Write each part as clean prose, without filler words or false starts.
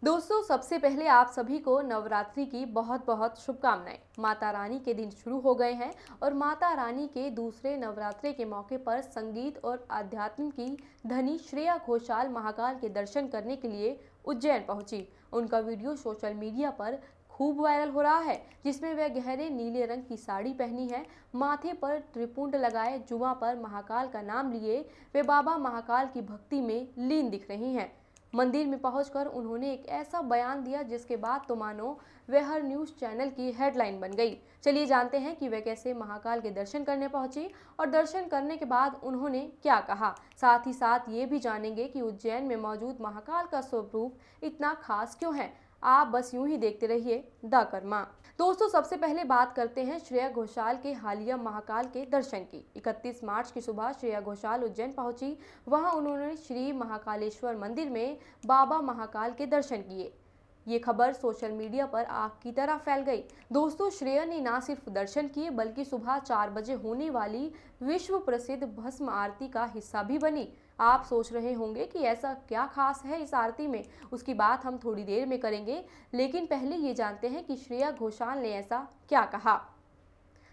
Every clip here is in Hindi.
दोस्तों, सबसे पहले आप सभी को नवरात्रि की बहुत बहुत शुभकामनाएं। माता रानी के दिन शुरू हो गए हैं और माता रानी के दूसरे नवरात्रि के मौके पर संगीत और आध्यात्म की धनी श्रेया घोषाल महाकाल के दर्शन करने के लिए उज्जैन पहुंची। उनका वीडियो सोशल मीडिया पर खूब वायरल हो रहा है, जिसमें वह गहरे नीले रंग की साड़ी पहनी है, माथे पर त्रिपुंड लगाए, जुबां पर महाकाल का नाम लिए वे बाबा महाकाल की भक्ति में लीन दिख रही हैं। मंदिर में पहुंचकर उन्होंने एक ऐसा बयान दिया जिसके बाद तो मानो वह हर न्यूज़ चैनल की हेडलाइन बन गई। चलिए जानते हैं कि वह कैसे महाकाल के दर्शन करने पहुंची और दर्शन करने के बाद उन्होंने क्या कहा। साथ ही साथ ये भी जानेंगे कि उज्जैन में मौजूद महाकाल का स्वरूप इतना खास क्यों है। आप बस यूं ही देखते रहिए द कर्मा। दोस्तों, सबसे पहले बात करते हैं श्रेया घोषाल के हालिया महाकाल के दर्शन की। 31 मार्च की सुबह श्रेया घोषाल उज्जैन पहुंची। वहां उन्होंने श्री महाकालेश्वर मंदिर में बाबा महाकाल के दर्शन किए। ये खबर सोशल मीडिया पर आग की तरह फैल गई। दोस्तों, श्रेया ने न सिर्फ दर्शन किए बल्कि सुबह 4 बजे होने वाली विश्व प्रसिद्ध भस्म आरती का हिस्सा भी बनी। आप सोच रहे होंगे कि ऐसा क्या खास है इस आरती में, उसकी बात हम थोड़ी देर में करेंगे, लेकिन पहले ये जानते हैं कि श्रेया घोषाल ने ऐसा क्या कहा।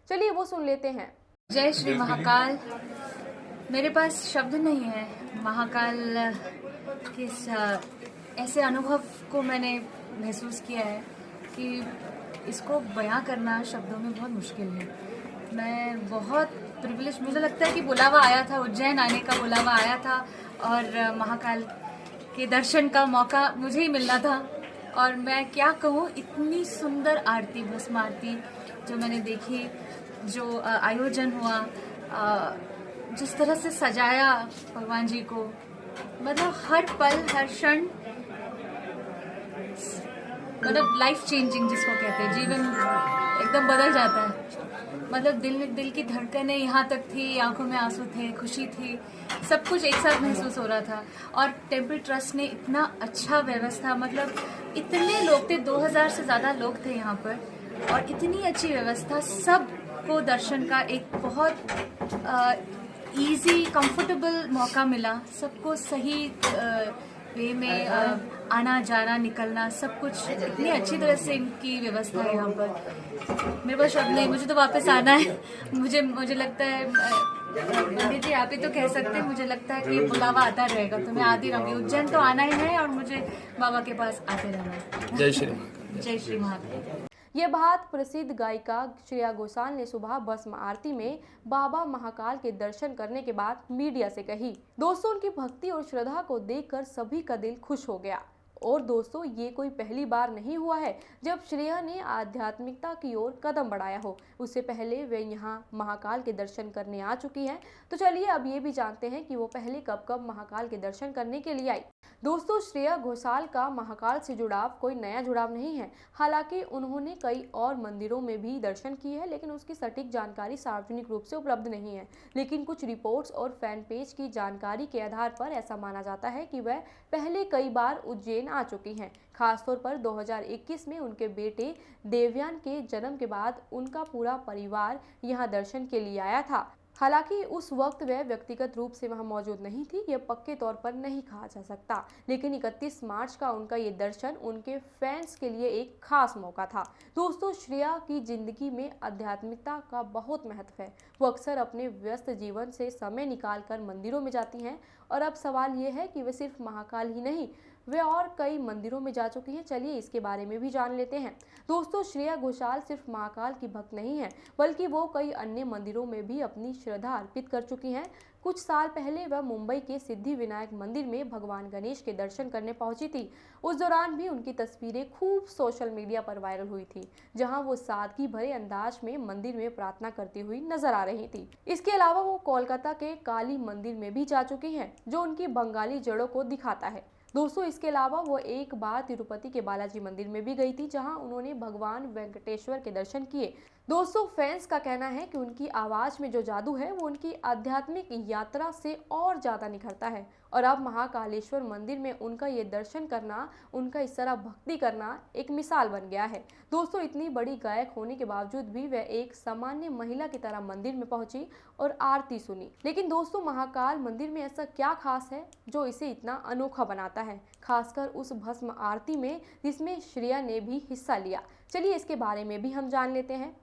चलिए वो सुन लेते हैं। जय श्री महाकाल। मेरे पास शब्द नहीं है। महाकाल के ऐसे अनुभव को मैंने महसूस किया है कि इसको बयां करना शब्दों में बहुत मुश्किल है। मैं बहुत प्रिविलेज, मुझे लगता है कि बुलावा आया था, उज्जैन आने का बुलावा आया था और महाकाल के दर्शन का मौका मुझे ही मिलना था। और मैं क्या कहूँ, इतनी सुंदर आरती, भस्म आरती जो मैंने देखी, जो आयोजन हुआ, जिस तरह से सजाया भगवान जी को, मतलब हर पल हर क्षण, मतलब लाइफ चेंजिंग जिसको कहते हैं, जीवन एकदम बदल जाता है। मतलब दिल की धड़कनें यहाँ तक थी, आंखों में आंसू थे, खुशी थी, सब कुछ एक साथ महसूस हो रहा था। और टेम्पल ट्रस्ट ने इतना अच्छा व्यवस्था, मतलब इतने लोग थे, 2000 से ज़्यादा लोग थे यहाँ पर, और इतनी अच्छी व्यवस्था, सबको दर्शन का एक बहुत इजी कंफर्टेबल मौका मिला। सबको सही वे में आना जाना निकलना, सब कुछ इतनी अच्छी तरह से इनकी व्यवस्था है यहाँ पर। मेरे पास शब्द नहीं, मुझे तो वापस आना है। मुझे लगता है, पंडित जी आप ही तो कह सकते हैं, मुझे लगता है कि बुलावा आता रहेगा तो मैं आती रहूंगी। उज्जैन तो आना ही है और मुझे बाबा के पास आते रहना है। जय श्री महाकाल। जय श्री महाकाल। ये बात प्रसिद्ध गायिका श्रेया घोषाल ने सुबह भस्म आरती में बाबा महाकाल के दर्शन करने के बाद मीडिया से कही। दोस्तों, उनकी भक्ति और श्रद्धा को देखकर सभी का दिल खुश हो गया। और दोस्तों, ये कोई पहली बार नहीं हुआ है जब श्रेया ने आध्यात्मिकता की ओर कदम बढ़ाया हो। उससे पहले वे यहाँ महाकाल के दर्शन करने आ चुकी हैं। तो चलिए अब ये भी जानते हैं कि वो पहले कब कब महाकाल के दर्शन करने के लिए आई। दोस्तों, श्रेया घोषाल का महाकाल से जुड़ाव कोई नया जुड़ाव नहीं है। हालांकि उन्होंने कई और मंदिरों में भी दर्शन किए हैं, लेकिन उसकी सटीक जानकारी सार्वजनिक रूप से उपलब्ध नहीं है। लेकिन कुछ रिपोर्ट्स और फैन पेज की जानकारी के आधार पर ऐसा माना जाता है कि वह पहले कई बार उज्जैन आ चुकी हैं। खासतौर पर 2021 में उनके बेटे देवयान के जन्म के बाद उनका पूरा परिवार यहां दर्शन के लिए आया था। हालांकि उस वक्त वह व्यक्तिगत रूप से वहां मौजूद नहीं थी, यह पक्के तौर पर नहीं कहा जा सकता। लेकिन 31 मार्च का उनका ये दर्शन उनके फैंस के लिए एक खास मौका था। दोस्तों, श्रेया की जिंदगी में आध्यात्मिकता का बहुत महत्व है। वो अक्सर अपने व्यस्त जीवन से समय निकालकर मंदिरों में जाती हैं और अब सवाल ये है कि वे सिर्फ महाकाल ही नहीं, वे और कई मंदिरों में जा चुकी हैं। चलिए इसके बारे में भी जान लेते हैं। दोस्तों, श्रेया घोषाल सिर्फ महाकाल की भक्त नहीं है, बल्कि वो कई अन्य मंदिरों में भी अपनी श्रद्धा अर्पित कर चुकी हैं। कुछ साल पहले वह मुंबई के सिद्धि विनायक मंदिर में भगवान गणेश के दर्शन करने पहुंची थी। उस दौरान भी उनकी तस्वीरें खूब सोशल मीडिया पर वायरल हुई थी, जहां वो सादगी भरे अंदाज में मंदिर में प्रार्थना करती हुई नजर आ रही थी। इसके अलावा वो कोलकाता के काली मंदिर में भी जा चुकी हैं, जो उनकी बंगाली जड़ों को दिखाता है। दोस्तों, इसके अलावा वो एक बार तिरुपति के बालाजी मंदिर में भी गई थी, जहां उन्होंने भगवान वेंकटेश्वर के दर्शन किए। दोस्तों, फैंस का कहना है कि उनकी आवाज में जो जादू है वो उनकी आध्यात्मिक यात्रा से और ज्यादा निखरता है और अब महाकालेश्वर मंदिर में उनका ये दर्शन करना, उनका इस तरह भक्ति करना एक मिसाल बन गया है। दोस्तों, इतनी बड़ी गायक होने के बावजूद भी वह एक सामान्य महिला की तरह मंदिर में पहुंची और आरती सुनी। लेकिन दोस्तों, महाकाल मंदिर में ऐसा क्या खास है जो इसे इतना अनोखा बनाता है, खासकर उस भस्म आरती में जिसमें श्रेया ने भी हिस्सा लिया। चलिए इसके बारे में भी हम जान लेते हैं।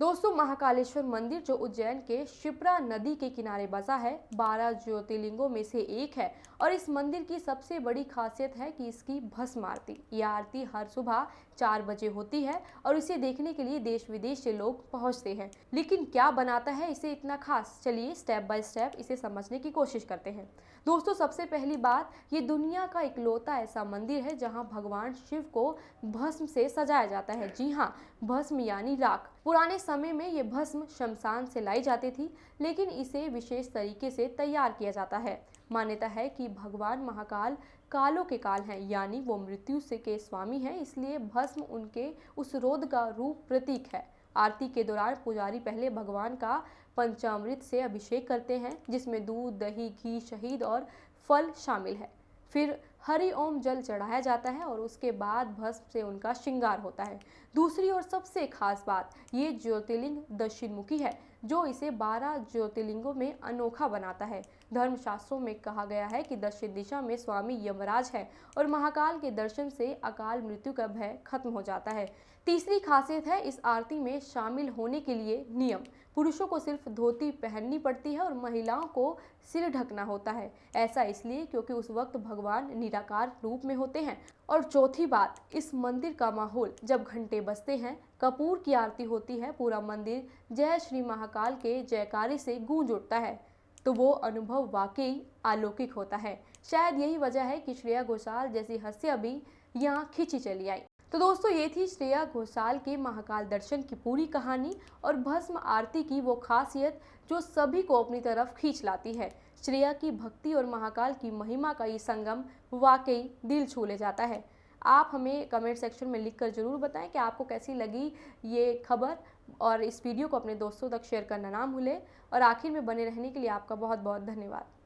दोस्तों, महाकालेश्वर मंदिर जो उज्जैन के शिप्रा नदी के किनारे बसा है, 12 ज्योतिर्लिंगों में से एक है और इस मंदिर की सबसे बड़ी खासियत है कि इसकी भस्म आरती। यह आरती हर सुबह 4 बजे होती है और इसे देखने के लिए देश विदेश से लोग पहुंचते हैं। लेकिन क्या बनाता है इसे इतना खास? चलिए स्टेप बाय स्टेप इसे समझने की कोशिश करते हैं। दोस्तों, सबसे पहली बात, ये दुनिया का इकलौता ऐसा मंदिर है जहां भगवान शिव को भस्म से सजाया जाता है। जी हाँ, भस्म यानी राख। पुराने समय में ये भस्म शमशान से लाई जाती थी, लेकिन इसे विशेष तरीके से तैयार किया जाता है। मान्यता है कि भगवान महाकाल कालों के काल हैं, यानी वो मृत्यु से के स्वामी हैं, इसलिए भस्म उनके उस रोध का रूप प्रतीक है। आरती के दौरान पुजारी पहले भगवान का पंचामृत से अभिषेक करते हैं, जिसमें दूध, दही, घी, शहद और फल शामिल है। फिर हरि ओम जल चढ़ाया जाता है और उसके बाद भस्म से उनका श्रृंगार होता है। दूसरी और सबसे खास बात, ये ज्योतिर्लिंग दक्षिणमुखी है, जो इसे 12 ज्योतिर्लिंगों में अनोखा बनाता है। धर्मशास्त्रों में कहा गया है कि दक्षिण दिशा में स्वामी यमराज है और महाकाल के दर्शन से अकाल मृत्यु का भय खत्म हो जाता है। तीसरी खासियत है इस आरती में शामिल होने के लिए नियम। पुरुषों को सिर्फ धोती पहननी पड़ती है और महिलाओं को सिर ढकना होता है। ऐसा इसलिए क्योंकि उस वक्त भगवान निराकार रूप में होते हैं। और चौथी बात, इस मंदिर का माहौल, जब घंटे बजते हैं, कपूर की आरती होती है, पूरा मंदिर जय श्री महाकाल के जयकारे से गूंज उठता है, तो वो अनुभव वाकई अलौकिक होता है। शायद यही वजह है कि श्रेया घोषाल जैसी हस्तियां भी यहाँ खिंची चली आई। तो दोस्तों, ये थी श्रेया घोषाल के महाकाल दर्शन की पूरी कहानी और भस्म आरती की वो खासियत जो सभी को अपनी तरफ खींच लाती है। श्रेया की भक्ति और महाकाल की महिमा का ये संगम वाकई दिल छू ले जाता है। आप हमें कमेंट सेक्शन में लिखकर ज़रूर बताएं कि आपको कैसी लगी ये खबर, और इस वीडियो को अपने दोस्तों तक शेयर करना ना भूलें। और आखिर में बने रहने के लिए आपका बहुत बहुत धन्यवाद।